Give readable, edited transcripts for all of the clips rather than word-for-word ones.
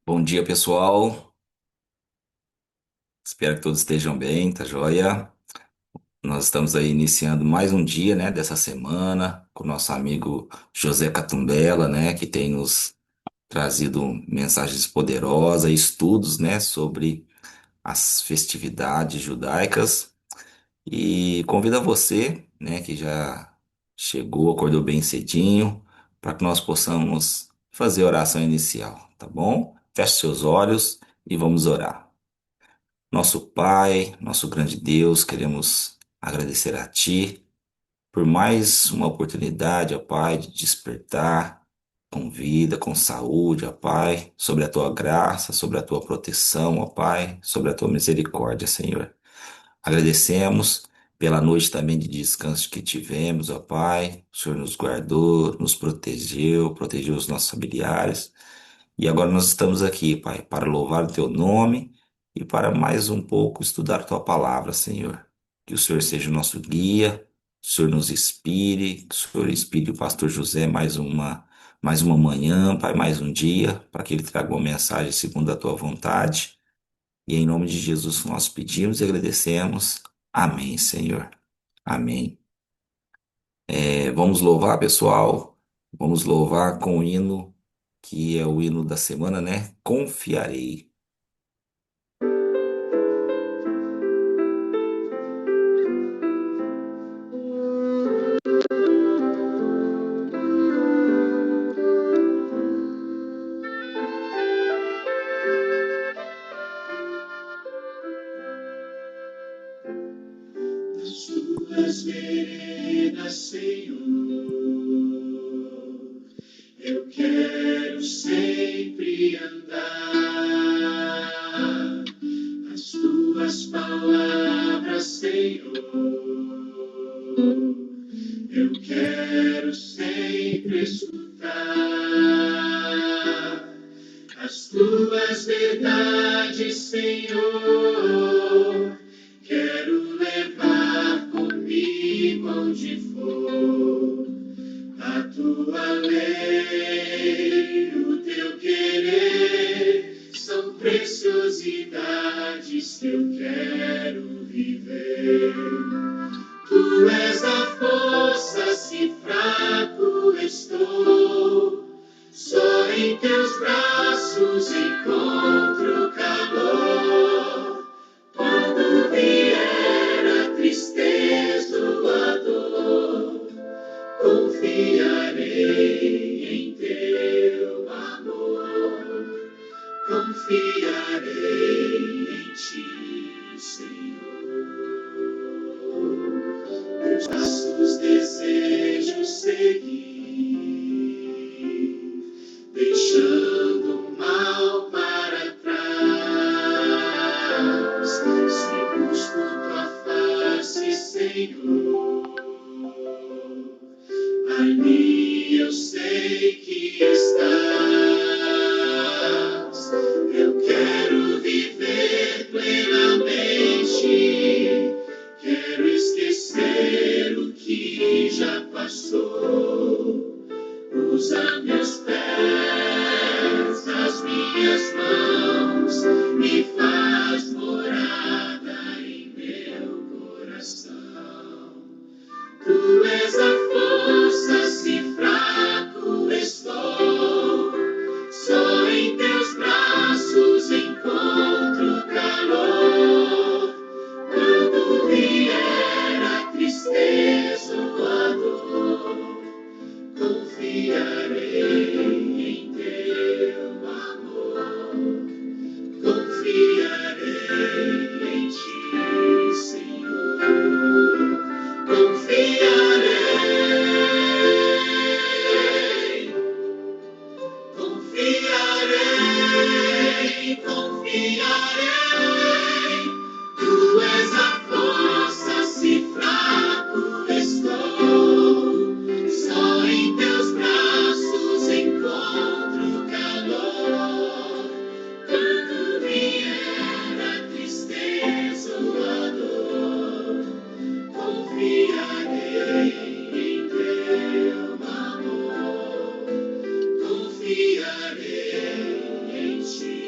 Bom dia, pessoal. Espero que todos estejam bem, tá joia? Nós estamos aí iniciando mais um dia, né, dessa semana com o nosso amigo José Catumbela, né, que tem nos trazido mensagens poderosas, estudos, né, sobre as festividades judaicas. E convido você, né, que já chegou, acordou bem cedinho, para que nós possamos fazer a oração inicial, tá bom? Feche seus olhos e vamos orar. Nosso Pai, nosso grande Deus, queremos agradecer a Ti por mais uma oportunidade, ó Pai, de despertar com vida, com saúde, ó Pai, sobre a Tua graça, sobre a Tua proteção, ó Pai, sobre a Tua misericórdia, Senhor. Agradecemos pela noite também de descanso que tivemos, ó Pai. O Senhor nos guardou, nos protegeu, protegeu os nossos familiares. E agora nós estamos aqui, Pai, para louvar o Teu nome e para mais um pouco estudar a Tua palavra, Senhor. Que o Senhor seja o nosso guia, que o Senhor nos inspire, que o Senhor inspire o pastor José mais uma manhã, Pai, mais um dia, para que ele traga uma mensagem segundo a Tua vontade. E em nome de Jesus nós pedimos e agradecemos. Amém, Senhor. Amém. Vamos louvar, pessoal. Vamos louvar com o hino que é o hino da semana, né? Confiarei. Nas tuas veredas, Senhor, eu quero sempre andar. As tuas palavras, Senhor, eu quero sempre escutar. As tuas verdades, Senhor, quero levar comigo onde for. A tua lei, o teu querer, são preciosidades que eu quero viver. Tu és a força, se fraco estou. Só em teus braços encontro calor. Quando vier a tristeza ou a dor, confiarei em teu amor. Confiarei em ti, Senhor. Teus passos desejo seguir, deixando o mal para trás. Se busco tua face, Senhor, ali eu sei que estás. Eu quero viver plenamente, quero esquecer o que já passou. Usa meus pés, as minhas mãos, me faz morada em meu coração. Tu és a força, se fraco estou. Só em teus braços encontro calor. Quando vier a tristeza ou a dor, confiarei em teu amor. Confiarei em ti, Senhor. Confiarei, confiarei, confiarei. Tu és a força, se fraco estou. Só em teus braços encontro calor. Quando vier a tristeza ou a dor, confiarei em teu amor. Confiarei em ti.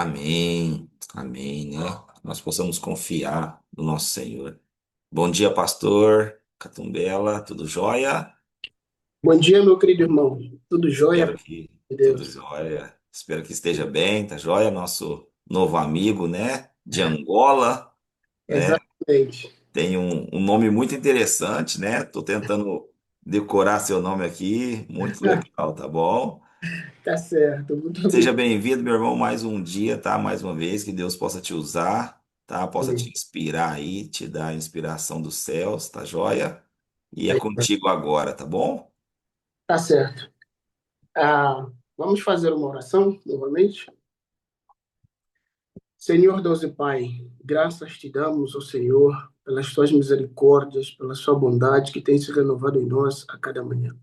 Amém, amém, né? Nós possamos confiar no nosso Senhor. Bom dia, pastor Catumbela, tudo jóia? Bom dia, meu querido irmão. Tudo jóia, Espero paz que de tudo Deus? jóia. Espero que esteja bem, tá jóia? Nosso novo amigo, né? De Angola, né? Exatamente. Tem um nome muito interessante, né? Tô tentando decorar seu nome aqui, muito legal, tá bom? Tá certo, muito Seja obrigado. bem-vindo, meu irmão, mais um dia, tá? Mais uma vez, que Deus possa te usar, tá? Possa te Amém. inspirar aí, te dar a inspiração dos céus, tá joia? E é Aí, contigo agora, tá bom? tá certo. Vamos fazer uma oração novamente? Senhor Deus e Pai, graças te damos, ó Senhor, pelas tuas misericórdias, pela sua bondade que tem se renovado em nós a cada manhã.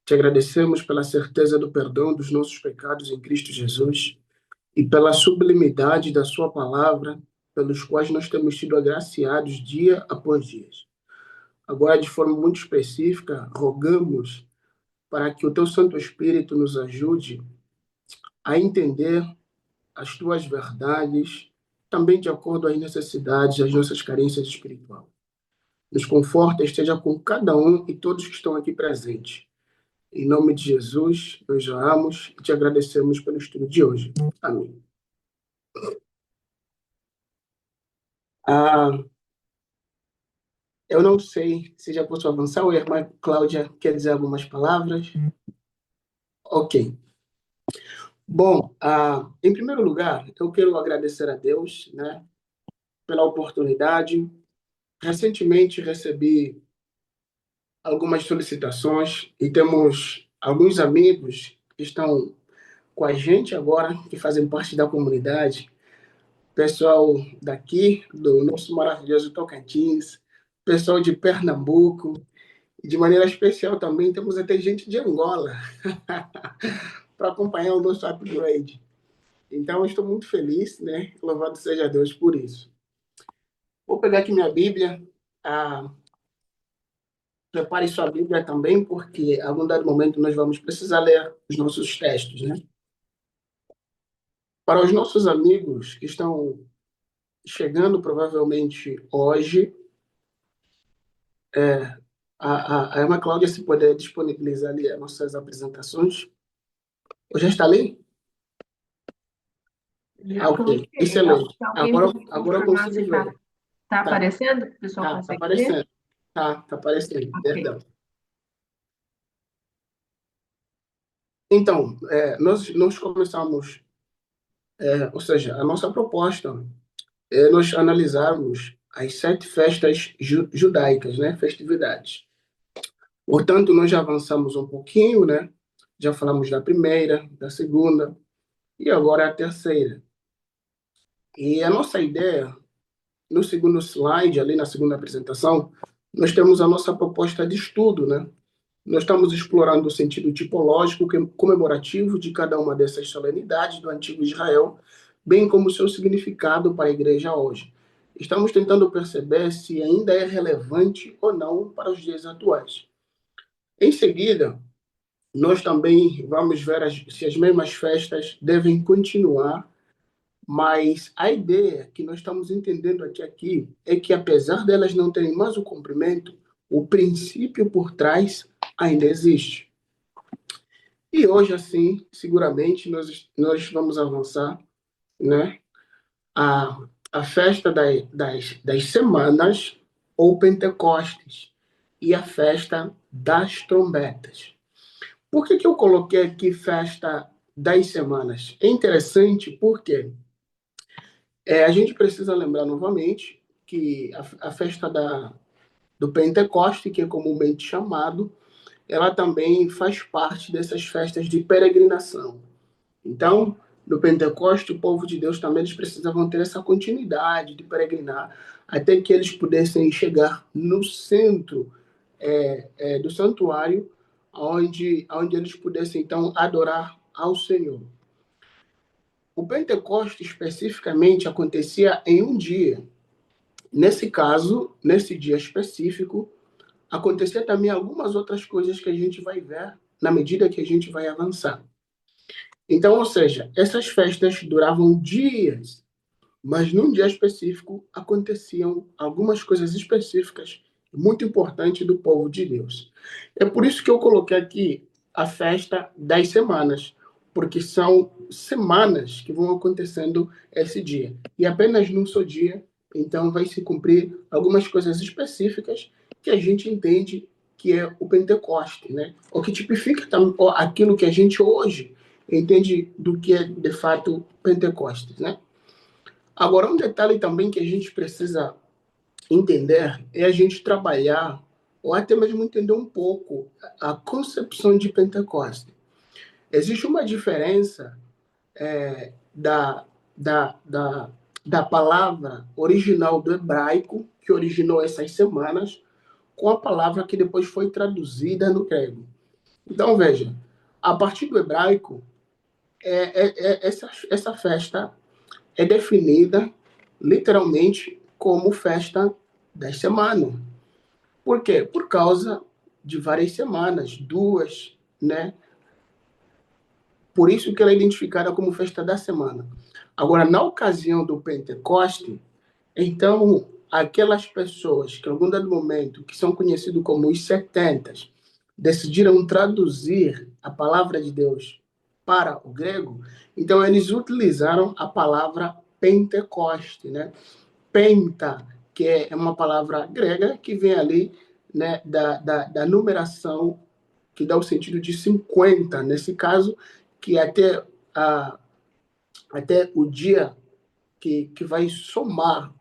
Te agradecemos pela certeza do perdão dos nossos pecados em Cristo Jesus e pela sublimidade da sua palavra, pelos quais nós temos sido agraciados dia após dia. Agora, de forma muito específica, rogamos para que o teu Santo Espírito nos ajude a entender as tuas verdades, também de acordo às necessidades, às nossas carências espirituais. Nos conforta, esteja com cada um e todos que estão aqui presentes. Em nome de Jesus, nós oramos e te agradecemos pelo estudo de hoje. Amém. Ah, eu não sei se já posso avançar ou a irmã Cláudia quer dizer algumas palavras. Ok. Bom, em primeiro lugar, eu quero agradecer a Deus, né, pela oportunidade. Recentemente recebi algumas solicitações e temos alguns amigos que estão com a gente agora, que fazem parte da comunidade, pessoal daqui, do nosso maravilhoso Tocantins, pessoal de Pernambuco, e de maneira especial também temos até gente de Angola para acompanhar o nosso upgrade. Então, eu estou muito feliz, né? Louvado seja Deus por isso. Vou pegar aqui minha Bíblia. Ah, prepare sua Bíblia também, porque a algum dado momento nós vamos precisar ler os nossos textos, né? Para os nossos amigos que estão chegando provavelmente hoje, a Ana Cláudia, se puder disponibilizar ali as nossas apresentações. Ou já está ali? Já Ok, coloquei. excelente. Alguém Agora, pode agora eu confirmar se consigo está ver. Tá, aparecendo? O pessoal tá consegue ver? aparecendo. Tá aparecendo, Ok. perdão. Então, nós começamos, ou seja, a nossa proposta é nós analisarmos as 7 festas judaicas, né, festividades. Portanto, nós já avançamos um pouquinho, né? Já falamos da primeira, da segunda e agora a terceira. E a nossa ideia, no segundo slide, ali na segunda apresentação, nós temos a nossa proposta de estudo, né? Nós estamos explorando o sentido tipológico comemorativo de cada uma dessas solenidades do antigo Israel, bem como o seu significado para a igreja hoje. Estamos tentando perceber se ainda é relevante ou não para os dias atuais. Em seguida, nós também vamos ver se as mesmas festas devem continuar, mas a ideia que nós estamos entendendo aqui é que, apesar delas não terem mais o cumprimento, o princípio por trás ainda existe. E hoje, assim, seguramente, nós vamos avançar, né? A festa das semanas, ou Pentecostes, e a festa das trombetas. Por que eu coloquei aqui festa das semanas? É interessante porque a gente precisa lembrar novamente que a festa do Pentecoste, que é comumente chamado, ela também faz parte dessas festas de peregrinação. Então, no Pentecoste, o povo de Deus também eles precisavam ter essa continuidade de peregrinar até que eles pudessem chegar no centro do santuário, onde eles pudessem, então, adorar ao Senhor. O Pentecoste, especificamente, acontecia em um dia. Nesse caso, nesse dia específico, acontecia também algumas outras coisas que a gente vai ver na medida que a gente vai avançar. Então, ou seja, essas festas duravam dias, mas num dia específico aconteciam algumas coisas específicas muito importantes do povo de Deus. É por isso que eu coloquei aqui a festa das semanas, porque são semanas que vão acontecendo esse dia. E apenas num só dia, então vai se cumprir algumas coisas específicas que a gente entende que é o Pentecoste, né? O que tipifica aquilo que a gente hoje entende do que é de fato Pentecostes, né? Agora, um detalhe também que a gente precisa entender é a gente trabalhar, ou até mesmo entender um pouco, a concepção de Pentecoste. Existe uma diferença da, da, da, da palavra original do hebraico, que originou essas semanas, com a palavra que depois foi traduzida no grego. Então, veja, a partir do hebraico, essa festa é definida literalmente como festa das semanas. Por quê? Por causa de várias semanas, duas, né? Por isso que ela é identificada como festa da semana. Agora, na ocasião do Pentecoste, então, aquelas pessoas que, em algum dado momento, que são conhecidos como os setentas, decidiram traduzir a palavra de Deus para o grego, então eles utilizaram a palavra Pentecoste, né? Penta, que é uma palavra grega que vem ali, né, da numeração que dá o sentido de 50, nesse caso, que a, até o dia que vai somar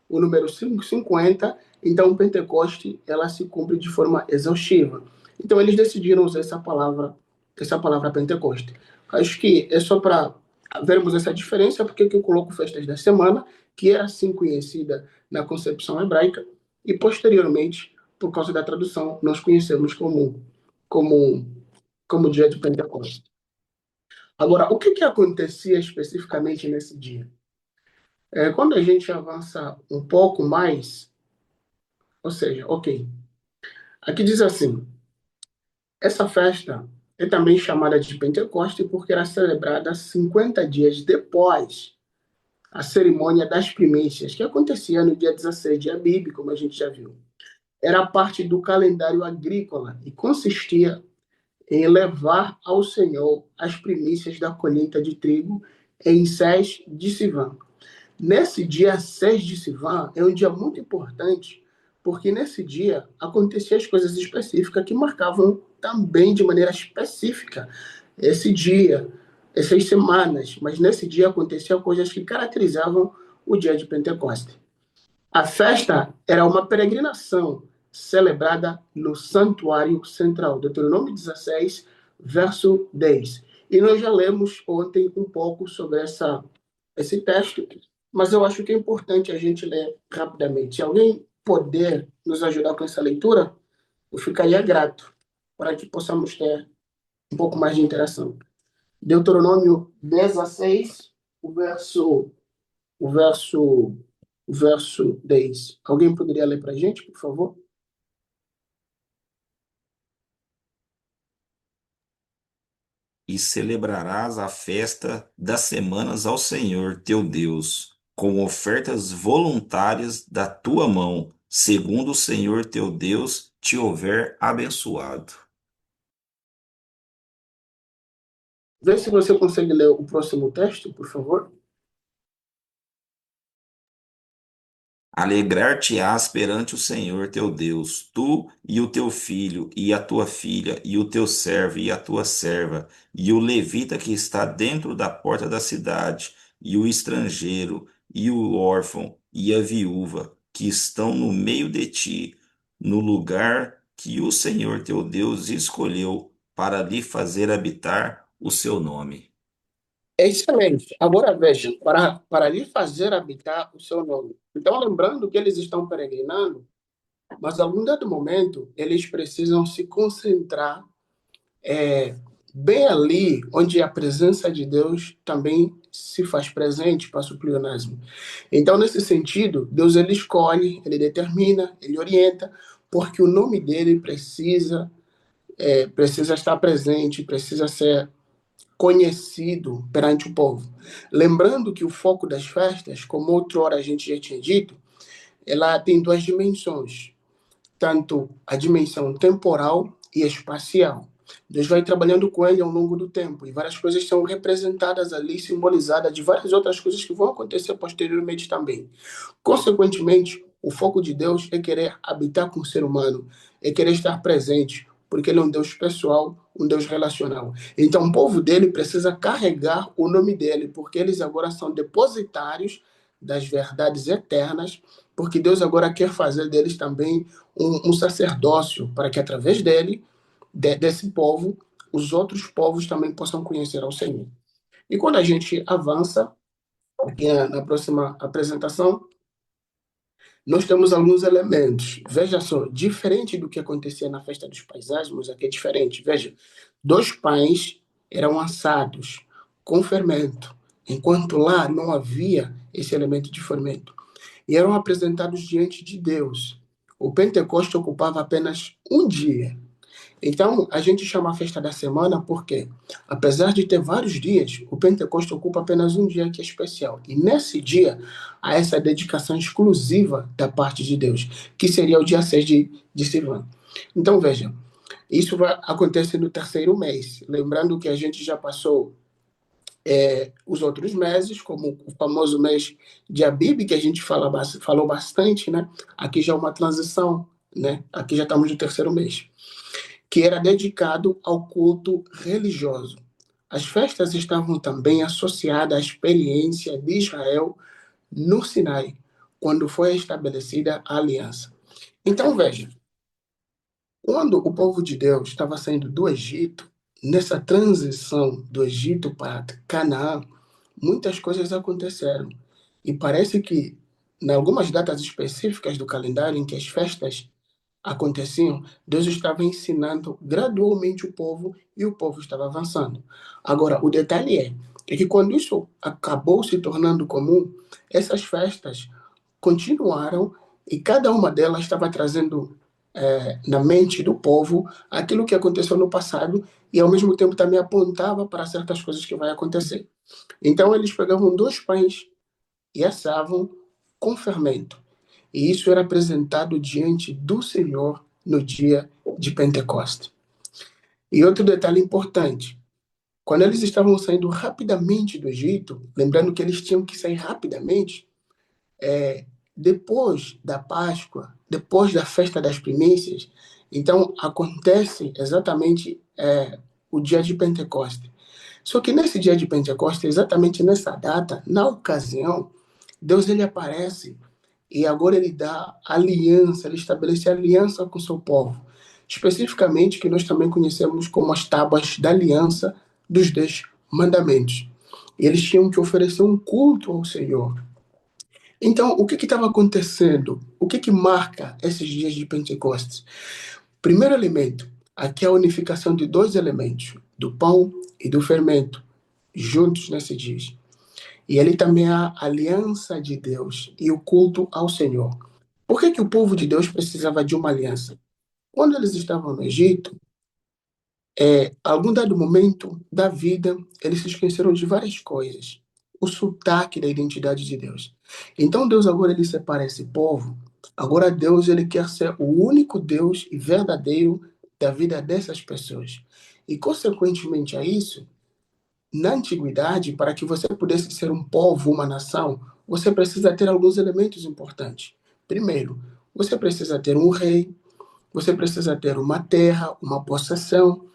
o número 50, então o Pentecoste ela se cumpre de forma exaustiva. Então eles decidiram usar essa palavra Pentecoste. Acho que é só para vermos essa diferença, porque eu coloco festas da semana, que era assim conhecida na concepção hebraica, e posteriormente, por causa da tradução, nós conhecemos como, como dia de Pentecostes. Agora, o que acontecia especificamente nesse dia? Quando a gente avança um pouco mais, ou seja, ok, aqui diz assim: essa festa é também chamada de Pentecoste porque era celebrada 50 dias depois a cerimônia das primícias, que acontecia no dia 16 de Abibe, como a gente já viu. Era parte do calendário agrícola e consistia em levar ao Senhor as primícias da colheita de trigo em Sés de Sivan. Nesse dia 6 de Sivan é um dia muito importante, porque nesse dia aconteciam as coisas específicas que marcavam também de maneira específica esse dia, essas semanas, mas nesse dia aconteciam coisas que caracterizavam o dia de Pentecostes. A festa era uma peregrinação celebrada no Santuário Central, Deuteronômio 16, verso 10. E nós já lemos ontem um pouco sobre esse texto, mas eu acho que é importante a gente ler rapidamente. Se alguém puder nos ajudar com essa leitura, eu ficaria grato para que possamos ter um pouco mais de interação. Deuteronômio 16, o verso, o verso, o verso 10. Alguém poderia ler para a gente, por favor? E celebrarás a festa das semanas ao Senhor teu Deus, com ofertas voluntárias da tua mão, segundo o Senhor teu Deus te houver abençoado. Vê se você consegue ler o próximo texto, por favor. Alegrar-te-ás perante o Senhor teu Deus, tu e o teu filho, e a tua filha, e o teu servo, e a tua serva, e o levita que está dentro da porta da cidade, e o estrangeiro, e o órfão, e a viúva, que estão no meio de ti, no lugar que o Senhor teu Deus escolheu para lhe fazer habitar o seu nome. É excelente. Agora veja, para lhe fazer habitar o seu nome. Então, lembrando que eles estão peregrinando, mas a algum dado momento eles precisam se concentrar bem ali onde a presença de Deus também se faz presente para suprir o pleonasmo. Então, nesse sentido, Deus ele escolhe, ele determina, ele orienta, porque o nome dele precisa estar presente, precisa ser conhecido perante o povo. Lembrando que o foco das festas, como outrora a gente já tinha dito, ela tem duas dimensões, tanto a dimensão temporal e espacial. Deus vai trabalhando com ele ao longo do tempo e várias coisas são representadas ali, simbolizadas de várias outras coisas que vão acontecer posteriormente também. Consequentemente, o foco de Deus é querer habitar com o ser humano, é querer estar presente, porque ele é um Deus pessoal, um Deus relacional. Então, o povo dele precisa carregar o nome dele, porque eles agora são depositários das verdades eternas, porque Deus agora quer fazer deles também um sacerdócio, para que através dele, desse povo, os outros povos também possam conhecer ao Senhor. E quando a gente avança, aqui na próxima apresentação, nós temos alguns elementos. Veja só, diferente do que acontecia na festa dos paisagens, aqui é diferente. Veja, dois pães eram assados com fermento, enquanto lá não havia esse elemento de fermento. E eram apresentados diante de Deus. O Pentecoste ocupava apenas um dia. Então, a gente chama a festa da semana porque, apesar de ter vários dias, o Pentecoste ocupa apenas um dia que é especial. E nesse dia, há essa dedicação exclusiva da parte de Deus, que seria o dia 6 de Sivan. Então, veja, isso vai acontecer no terceiro mês. Lembrando que a gente já passou os outros meses, como o famoso mês de Abib, que a gente falou bastante, né? Aqui já é uma transição, né? Aqui já estamos no terceiro mês, que era dedicado ao culto religioso. As festas estavam também associadas à experiência de Israel no Sinai, quando foi estabelecida a aliança. Então, veja, quando o povo de Deus estava saindo do Egito, nessa transição do Egito para Canaã, muitas coisas aconteceram. E parece que, em algumas datas específicas do calendário em que as festas aconteciam, Deus estava ensinando gradualmente o povo e o povo estava avançando. Agora, o detalhe é que quando isso acabou se tornando comum, essas festas continuaram e cada uma delas estava trazendo na mente do povo aquilo que aconteceu no passado e ao mesmo tempo também apontava para certas coisas que vai acontecer. Então eles pegavam dois pães e assavam com fermento. E isso era apresentado diante do Senhor no dia de Pentecostes. E outro detalhe importante, quando eles estavam saindo rapidamente do Egito, lembrando que eles tinham que sair rapidamente, depois da Páscoa, depois da festa das primícias, então acontece exatamente o dia de Pentecostes. Só que nesse dia de Pentecostes, exatamente nessa data, na ocasião, Deus ele aparece e agora ele dá aliança, ele estabelece aliança com o seu povo. Especificamente, que nós também conhecemos como as tábuas da aliança dos 10 mandamentos. E eles tinham que oferecer um culto ao Senhor. Então, o que estava acontecendo? O que marca esses dias de Pentecostes? Primeiro elemento, aqui é a unificação de dois elementos, do pão e do fermento, juntos nesse dia. E ele também é a aliança de Deus e o culto ao Senhor. Por que o povo de Deus precisava de uma aliança? Quando eles estavam no Egito, algum dado momento da vida, eles se esqueceram de várias coisas. O sotaque da identidade de Deus. Então Deus agora ele separa esse povo. Agora Deus ele quer ser o único Deus e verdadeiro da vida dessas pessoas. E consequentemente a isso, na antiguidade, para que você pudesse ser um povo, uma nação, você precisa ter alguns elementos importantes. Primeiro, você precisa ter um rei, você precisa ter uma terra, uma possessão,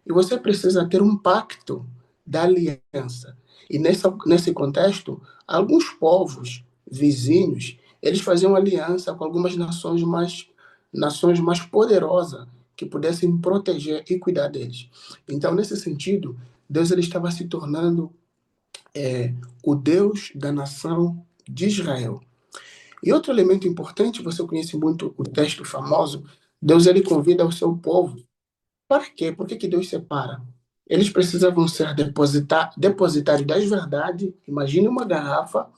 e você precisa ter um pacto da aliança. E nesse contexto, alguns povos vizinhos, eles faziam aliança com algumas nações mais poderosas que pudessem proteger e cuidar deles. Então, nesse sentido, Deus ele estava se tornando o Deus da nação de Israel. E outro elemento importante, você conhece muito o texto famoso, Deus ele convida o seu povo. Para quê? Por que Deus separa? Eles precisavam ser depositários das verdades. Imagine uma garrafa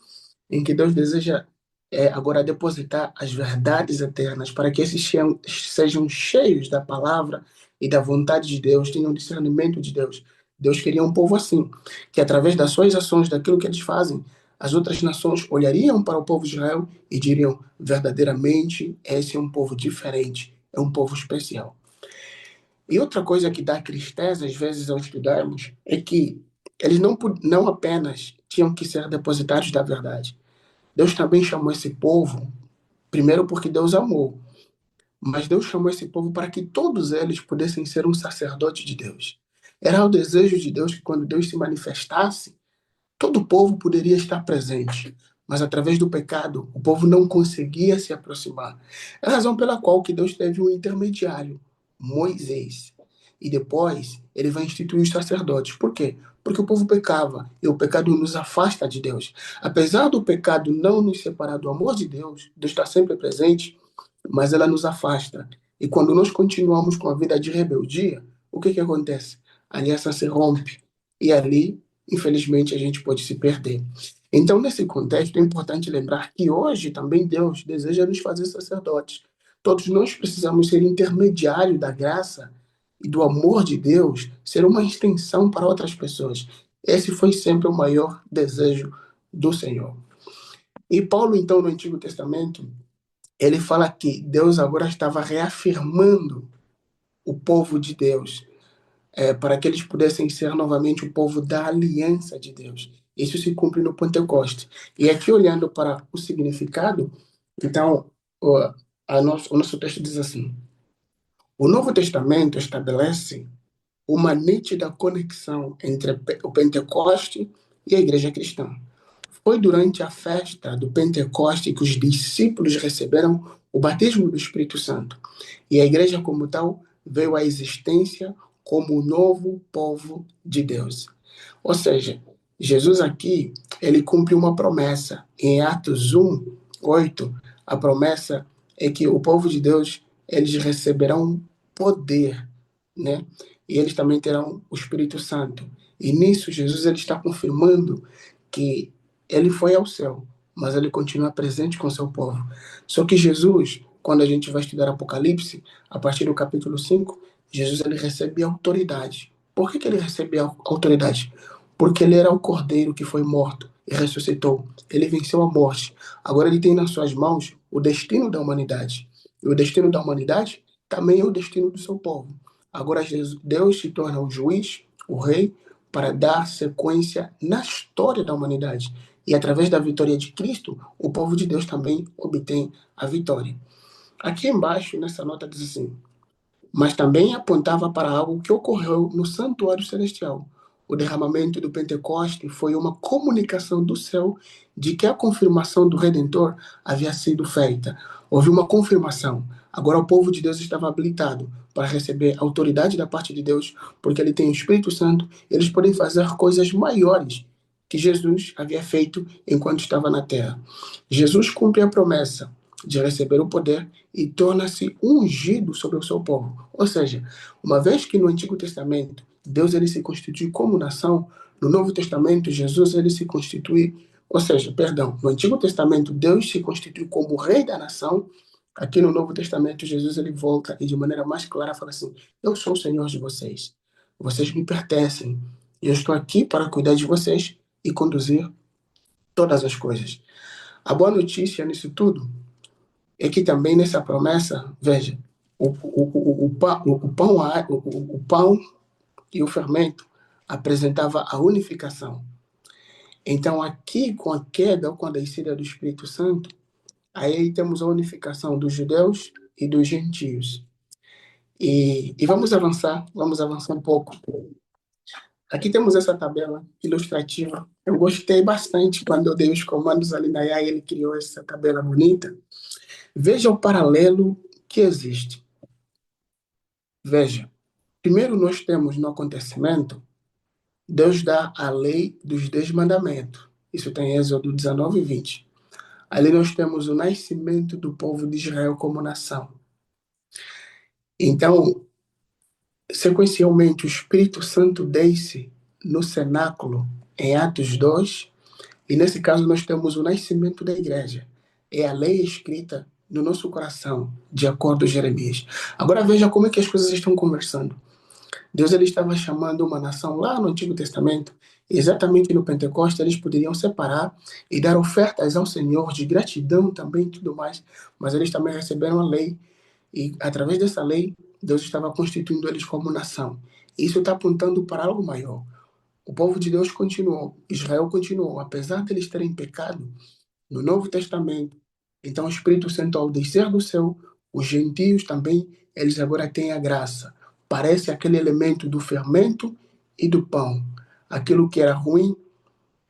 em que Deus deseja agora depositar as verdades eternas para que esses sejam cheios da palavra e da vontade de Deus, tenham discernimento de Deus. Deus queria um povo assim, que através das suas ações, daquilo que eles fazem, as outras nações olhariam para o povo de Israel e diriam: verdadeiramente, esse é um povo diferente, é um povo especial. E outra coisa que dá tristeza, às vezes, ao estudarmos, é que eles não apenas tinham que ser depositários da verdade. Deus também chamou esse povo, primeiro porque Deus amou, mas Deus chamou esse povo para que todos eles pudessem ser um sacerdote de Deus. Era o desejo de Deus que quando Deus se manifestasse, todo o povo poderia estar presente, mas através do pecado, o povo não conseguia se aproximar. É a razão pela qual que Deus teve um intermediário, Moisés. E depois ele vai instituir os sacerdotes. Por quê? Porque o povo pecava e o pecado nos afasta de Deus. Apesar do pecado não nos separar do amor de Deus, Deus está sempre presente, mas ela nos afasta. E quando nós continuamos com a vida de rebeldia, o que acontece? A aliança se rompe. E ali, infelizmente, a gente pode se perder. Então, nesse contexto, é importante lembrar que hoje também Deus deseja nos fazer sacerdotes. Todos nós precisamos ser intermediário da graça e do amor de Deus, ser uma extensão para outras pessoas. Esse foi sempre o maior desejo do Senhor. E Paulo, então, no Antigo Testamento, ele fala que Deus agora estava reafirmando o povo de Deus, para que eles pudessem ser novamente o povo da aliança de Deus. Isso se cumpre no Pentecoste. E aqui, olhando para o significado, então, o nosso texto diz assim: o Novo Testamento estabelece uma nítida conexão entre o Pentecoste e a igreja cristã. Foi durante a festa do Pentecoste que os discípulos receberam o batismo do Espírito Santo. E a igreja, como tal, veio à existência como o novo povo de Deus. Ou seja, Jesus aqui, ele cumpre uma promessa. Em Atos 1:8, a promessa é que o povo de Deus, eles receberão poder, né? E eles também terão o Espírito Santo. E nisso, Jesus ele está confirmando que ele foi ao céu, mas ele continua presente com seu povo. Só que Jesus, quando a gente vai estudar Apocalipse, a partir do capítulo 5, Jesus ele recebe autoridade. Por que ele recebe autoridade? Porque ele era o cordeiro que foi morto e ressuscitou. Ele venceu a morte. Agora ele tem nas suas mãos o destino da humanidade. E o destino da humanidade também é o destino do seu povo. Agora Deus se torna o juiz, o rei, para dar sequência na história da humanidade. E através da vitória de Cristo, o povo de Deus também obtém a vitória. Aqui embaixo, nessa nota, diz assim: mas também apontava para algo que ocorreu no santuário celestial. O derramamento do Pentecoste foi uma comunicação do céu de que a confirmação do Redentor havia sido feita. Houve uma confirmação. Agora o povo de Deus estava habilitado para receber autoridade da parte de Deus, porque ele tem o Espírito Santo, eles podem fazer coisas maiores que Jesus havia feito enquanto estava na terra. Jesus cumpre a promessa de receber o poder e torna-se ungido sobre o seu povo. Ou seja, uma vez que no Antigo Testamento Deus ele se constitui como nação, no Novo Testamento Jesus ele se constitui, ou seja, perdão, no Antigo Testamento Deus se constitui como rei da nação. Aqui no Novo Testamento Jesus ele volta e de maneira mais clara fala assim: eu sou o Senhor de vocês. Vocês me pertencem. Eu estou aqui para cuidar de vocês e conduzir todas as coisas. A boa notícia nisso tudo é que também nessa promessa, veja, o pão e o fermento apresentava a unificação. Então, aqui, com a queda ou com a descida do Espírito Santo, aí temos a unificação dos judeus e dos gentios. E vamos avançar um pouco. Aqui temos essa tabela ilustrativa. Eu gostei bastante quando eu dei os comandos ali na IA e ele criou essa tabela bonita. Veja o paralelo que existe. Veja, primeiro nós temos no acontecimento, Deus dá a lei dos 10 mandamentos. Isso tem em Êxodo 19:20. Ali nós temos o nascimento do povo de Israel como nação. Então, sequencialmente, o Espírito Santo desce no cenáculo em Atos 2, e nesse caso nós temos o nascimento da igreja. É a lei escrita no nosso coração, de acordo com Jeremias. Agora veja como é que as coisas estão conversando. Deus ele estava chamando uma nação lá no Antigo Testamento, exatamente no Pentecostes, eles poderiam separar e dar ofertas ao Senhor de gratidão também e tudo mais, mas eles também receberam a lei e através dessa lei, Deus estava constituindo eles como nação. Isso está apontando para algo maior. O povo de Deus continuou, Israel continuou, apesar de eles terem pecado no Novo Testamento. Então o Espírito Santo, ao descer do céu, os gentios também, eles agora têm a graça. Parece aquele elemento do fermento e do pão. Aquilo que era ruim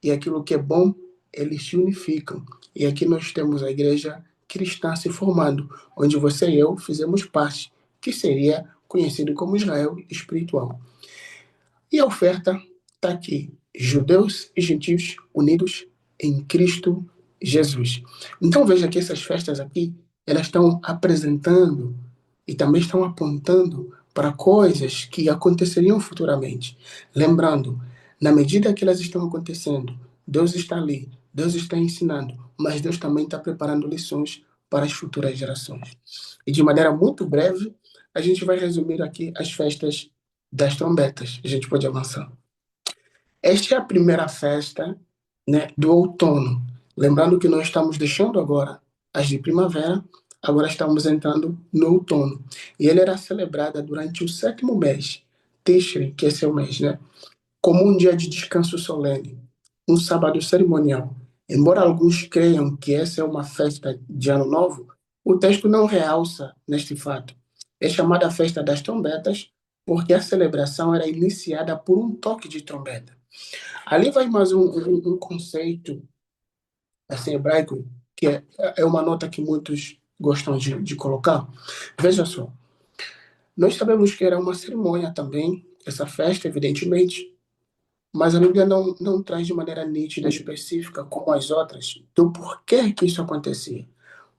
e aquilo que é bom, eles se unificam. E aqui nós temos a igreja cristã se formando, onde você e eu fizemos parte, que seria conhecido como Israel espiritual. E a oferta está aqui: judeus e gentios unidos em Cristo Jesus. Então veja que essas festas aqui, elas estão apresentando e também estão apontando para coisas que aconteceriam futuramente. Lembrando, na medida que elas estão acontecendo, Deus está ali, Deus está ensinando, mas Deus também está preparando lições para as futuras gerações. E de maneira muito breve, a gente vai resumir aqui as festas das trombetas. A gente pode avançar. Esta é a primeira festa, né, do outono. Lembrando que nós estamos deixando agora as de primavera, agora estamos entrando no outono. E ele era celebrada durante o sétimo mês, Tishri, que esse é o mês, né? Como um dia de descanso solene, um sábado cerimonial. Embora alguns creiam que essa é uma festa de Ano Novo, o texto não realça neste fato. É chamada Festa das Trombetas porque a celebração era iniciada por um toque de trombeta. Ali vai mais um conceito assim, hebraico, que é uma nota que muitos gostam de colocar. Veja só, nós sabemos que era uma cerimônia também, essa festa, evidentemente, mas a Bíblia não traz de maneira nítida, específica, como as outras, do porquê que isso acontecia.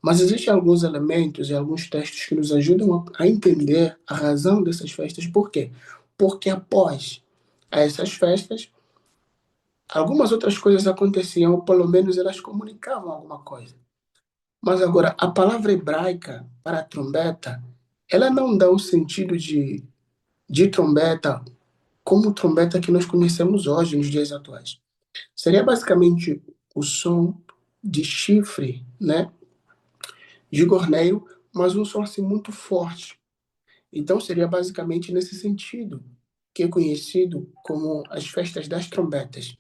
Mas existem alguns elementos e alguns textos que nos ajudam a entender a razão dessas festas. Por quê? Porque após essas festas, algumas outras coisas aconteciam, ou pelo menos elas comunicavam alguma coisa. Mas agora, a palavra hebraica para trombeta, ela não dá o sentido de trombeta como trombeta que nós conhecemos hoje, nos dias atuais. Seria basicamente o som de chifre, né, de gorneio, mas um som assim muito forte. Então seria basicamente nesse sentido que é conhecido como as festas das trombetas.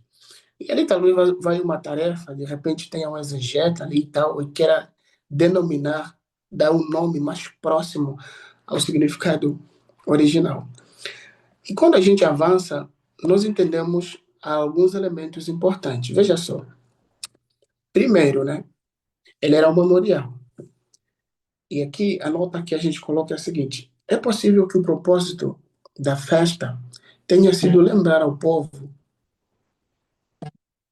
E ali talvez vai uma tarefa, de repente tenha um exegeta ali e tal, e queira denominar, dar um nome mais próximo ao significado original. E quando a gente avança, nós entendemos alguns elementos importantes. Veja só. Primeiro, né, ele era um memorial. E aqui a nota que a gente coloca é a seguinte: é possível que o propósito da festa tenha sido lembrar ao povo,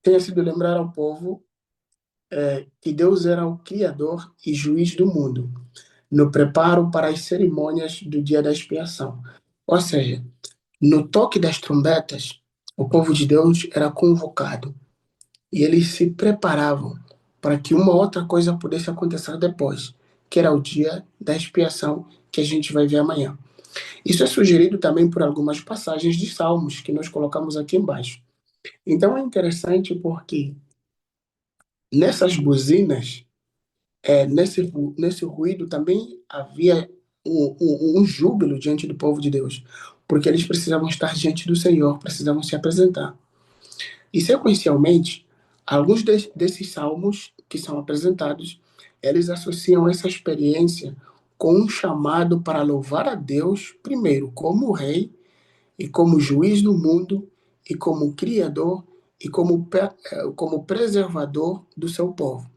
tenha sido lembrar ao povo que Deus era o criador e juiz do mundo, no preparo para as cerimônias do dia da expiação. Ou seja, no toque das trombetas, o povo de Deus era convocado e eles se preparavam para que uma outra coisa pudesse acontecer depois, que era o dia da expiação que a gente vai ver amanhã. Isso é sugerido também por algumas passagens de Salmos que nós colocamos aqui embaixo. Então é interessante porque nessas buzinas, nesse ruído também havia um júbilo diante do povo de Deus, porque eles precisavam estar diante do Senhor, precisavam se apresentar. E sequencialmente, alguns desses salmos que são apresentados, eles associam essa experiência com um chamado para louvar a Deus, primeiro como rei, e como juiz do mundo, e como criador, e como preservador do seu povo.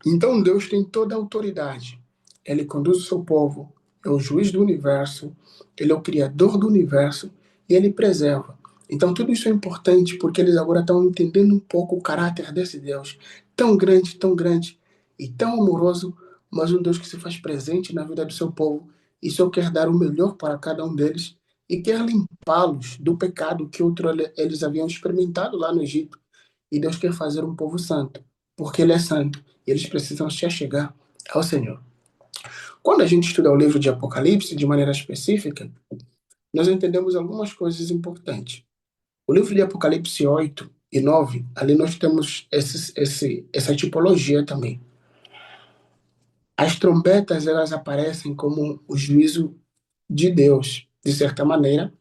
Então Deus tem toda a autoridade. Ele conduz o seu povo, é o juiz do universo, ele é o criador do universo e ele preserva. Então tudo isso é importante porque eles agora estão entendendo um pouco o caráter desse Deus, tão grande e tão amoroso, mas um Deus que se faz presente na vida do seu povo e só quer dar o melhor para cada um deles e quer limpá-los do pecado que eles haviam experimentado lá no Egito. E Deus quer fazer um povo santo, porque ele é santo e eles precisam se achegar ao Senhor. Quando a gente estuda o livro de Apocalipse de maneira específica, nós entendemos algumas coisas importantes. O livro de Apocalipse 8 e 9, ali nós temos essa tipologia também. As trombetas, elas aparecem como o juízo de Deus, de certa maneira,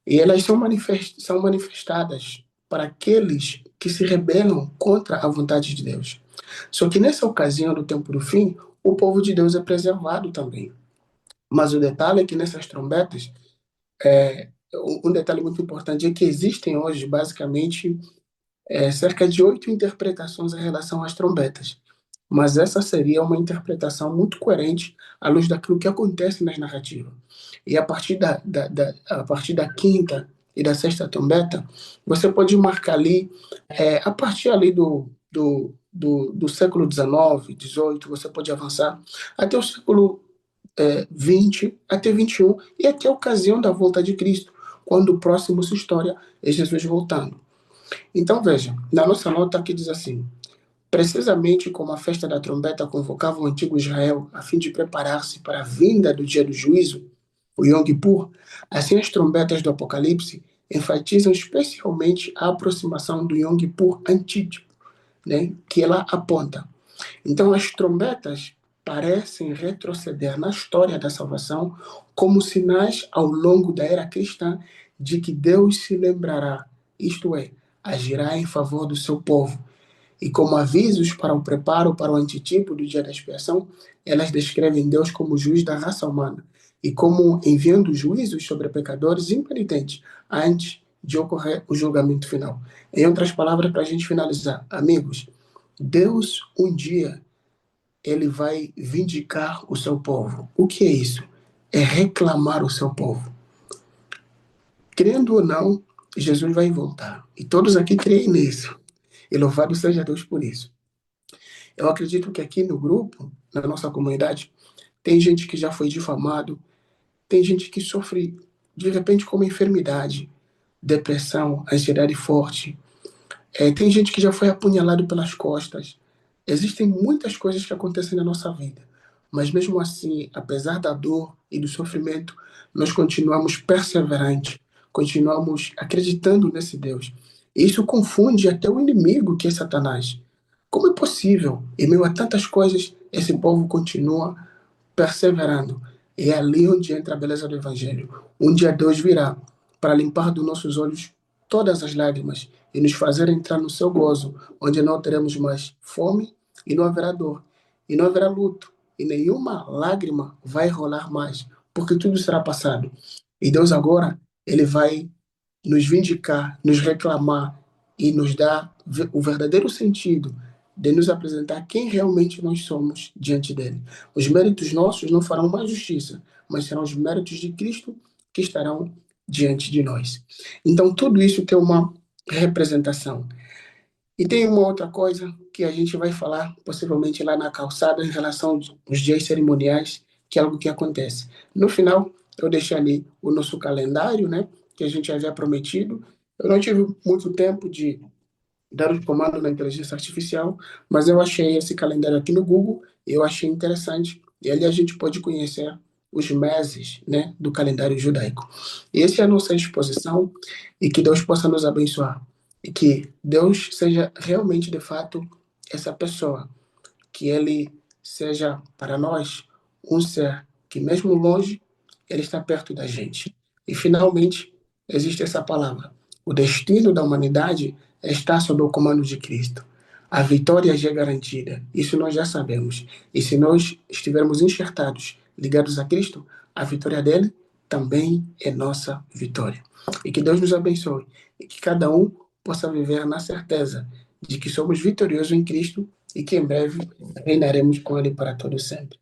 e elas são manifestadas para aqueles que se rebelam contra a vontade de Deus. Só que nessa ocasião do tempo do fim, o povo de Deus é preservado também. Mas o detalhe é que nessas trombetas, um detalhe muito importante é que existem hoje, basicamente, cerca de 8 interpretações em relação às trombetas. Mas essa seria uma interpretação muito coerente à luz daquilo que acontece nas narrativas. E a partir da quinta e da sexta trombeta, você pode marcar ali, a partir ali do século XIX, XVIII, você pode avançar até o século 20, até 21, e até a ocasião da volta de Cristo, quando o próximo sua história é Jesus voltando. Então, veja, na nossa nota aqui diz assim: precisamente como a festa da trombeta convocava o antigo Israel a fim de preparar-se para a vinda do dia do juízo, o Yom Kippur, assim as trombetas do Apocalipse enfatizam especialmente a aproximação do Yom Kippur antítipo, né, que ela aponta. Então, as trombetas parecem retroceder na história da salvação como sinais ao longo da era cristã de que Deus se lembrará, isto é, agirá em favor do seu povo. E como avisos para o preparo para o antitipo do dia da expiação, elas descrevem Deus como juiz da raça humana e como enviando juízos sobre pecadores impenitentes antes de ocorrer o julgamento final. Em outras palavras, para a gente finalizar, amigos, Deus um dia ele vai vindicar o seu povo. O que é isso? É reclamar o seu povo. Crendo ou não, Jesus vai voltar. E todos aqui creem nisso. E louvado seja Deus por isso. Eu acredito que aqui no grupo, na nossa comunidade, tem gente que já foi difamado, tem gente que sofre de repente com uma enfermidade, depressão, ansiedade forte. Tem gente que já foi apunhalado pelas costas. Existem muitas coisas que acontecem na nossa vida, mas mesmo assim, apesar da dor e do sofrimento, nós continuamos perseverantes, continuamos acreditando nesse Deus. E isso confunde até o inimigo, que é Satanás. Como é possível, em meio a tantas coisas, esse povo continua perseverando? É ali onde entra a beleza do Evangelho. Um dia Deus virá para limpar dos nossos olhos todas as lágrimas e nos fazer entrar no seu gozo, onde não teremos mais fome e não haverá dor, e não haverá luto, e nenhuma lágrima vai rolar mais, porque tudo será passado. E Deus agora, ele vai nos vindicar, nos reclamar e nos dar o verdadeiro sentido de nos apresentar quem realmente nós somos diante dele. Os méritos nossos não farão mais justiça, mas serão os méritos de Cristo que estarão diante de nós. Então, tudo isso tem uma representação. E tem uma outra coisa que a gente vai falar possivelmente lá na calçada em relação aos dias cerimoniais, que é algo que acontece. No final, eu deixei ali o nosso calendário, né, que a gente havia prometido. Eu não tive muito tempo de dar o comando na inteligência artificial, mas eu achei esse calendário aqui no Google, e eu achei interessante, e ali a gente pode conhecer os meses, né, do calendário judaico. E essa é a nossa exposição, e que Deus possa nos abençoar, e que Deus seja realmente, de fato, essa pessoa, que Ele seja para nós um ser que mesmo longe, Ele está perto da gente. E finalmente, existe essa palavra: o destino da humanidade está sob o comando de Cristo. A vitória já é garantida. Isso nós já sabemos. E se nós estivermos enxertados, ligados a Cristo, a vitória dele também é nossa vitória. E que Deus nos abençoe. E que cada um possa viver na certeza de que somos vitoriosos em Cristo e que em breve reinaremos com ele para todo sempre.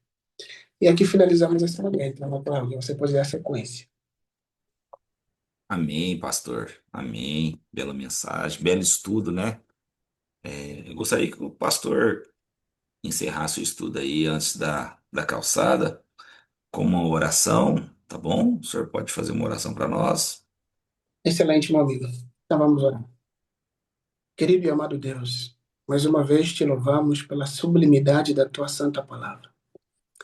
E aqui finalizamos esse momento, Ana Cláudia. Você pode dar sequência. Amém, pastor. Amém. Bela mensagem, belo estudo, né? Eu gostaria que o pastor encerrasse o estudo aí antes da calçada com uma oração, tá bom? O senhor pode fazer uma oração para nós? Excelente, meu amigo. Então vamos orar. Querido e amado Deus, mais uma vez te louvamos pela sublimidade da tua santa palavra.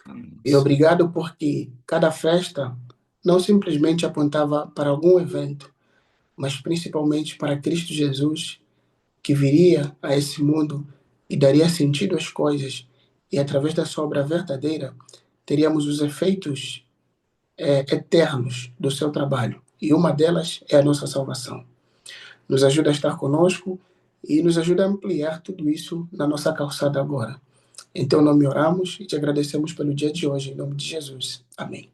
Amém. E obrigado porque cada festa não simplesmente apontava para algum evento, mas principalmente para Cristo Jesus, que viria a esse mundo e daria sentido às coisas, e através da sua obra verdadeira, teríamos os efeitos eternos do seu trabalho. E uma delas é a nossa salvação. Nos ajuda a estar conosco e nos ajuda a ampliar tudo isso na nossa calçada agora. Em teu nome oramos e te agradecemos pelo dia de hoje, em nome de Jesus. Amém.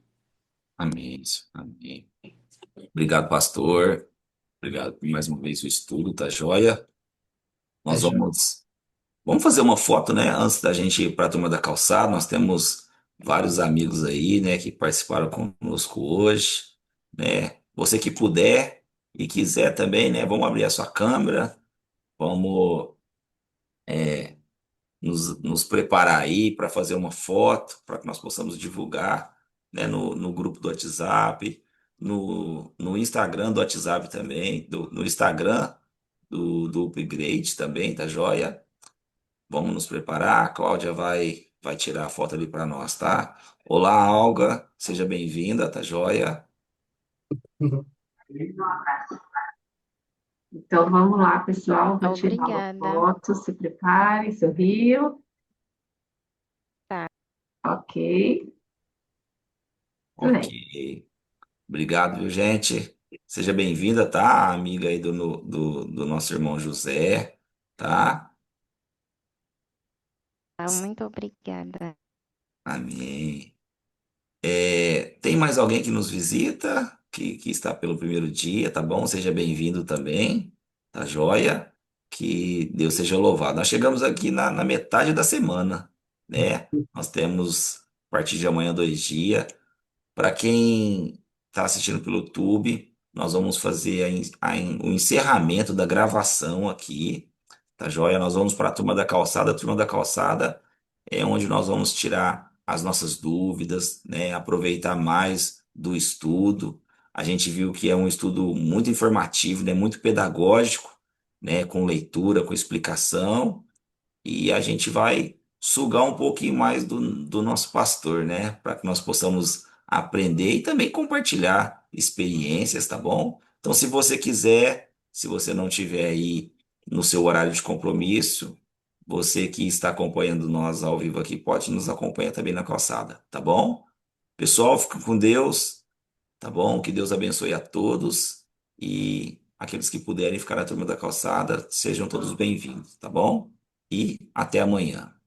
Amém. Amém. Obrigado, pastor. Obrigado por mais uma vez o estudo, tá joia? Tá, Nós João? vamos fazer uma foto, né? Antes da gente ir para a turma da calçada, nós temos vários amigos aí, né, que participaram conosco hoje, né? Você que puder e quiser também, né? Vamos abrir a sua câmera, vamos nos preparar aí para fazer uma foto, para que nós possamos divulgar, né, no grupo do WhatsApp, no Instagram do WhatsApp também, no Instagram do Upgrade também, tá joia? Vamos nos preparar. A Cláudia vai tirar a foto ali para nós, tá? Olá, Olga, seja bem-vinda, tá joia? Uhum. Então vamos lá, pessoal. Vou tirar uma Obrigada. foto. Se prepare, sorriu. Tá. Ok. Ok. Excelente. Obrigado, viu, gente? Seja bem-vinda, tá? Amiga aí do nosso irmão José, tá? Muito obrigada. Amém. Tem mais alguém que nos visita, que está pelo primeiro dia, tá bom? Seja bem-vindo também, tá joia? Que Deus seja louvado. Nós chegamos aqui na metade da semana, né? Nós temos, a partir de amanhã, 2 dias. Para quem está assistindo pelo YouTube, nós vamos fazer o encerramento da gravação aqui, tá joia? Nós vamos para a turma da calçada. A turma da calçada é onde nós vamos tirar as nossas dúvidas, né? Aproveitar mais do estudo. A gente viu que é um estudo muito informativo, né? Muito pedagógico, né? Com leitura, com explicação e a gente vai sugar um pouquinho mais do nosso pastor, né? Para que nós possamos aprender e também compartilhar experiências, tá bom? Então, se você quiser, se você não tiver aí no seu horário de compromisso, você que está acompanhando nós ao vivo aqui, pode nos acompanhar também na calçada, tá bom? Pessoal, fica com Deus, tá bom? Que Deus abençoe a todos e aqueles que puderem ficar na turma da calçada, sejam todos bem-vindos, tá bom? E até amanhã.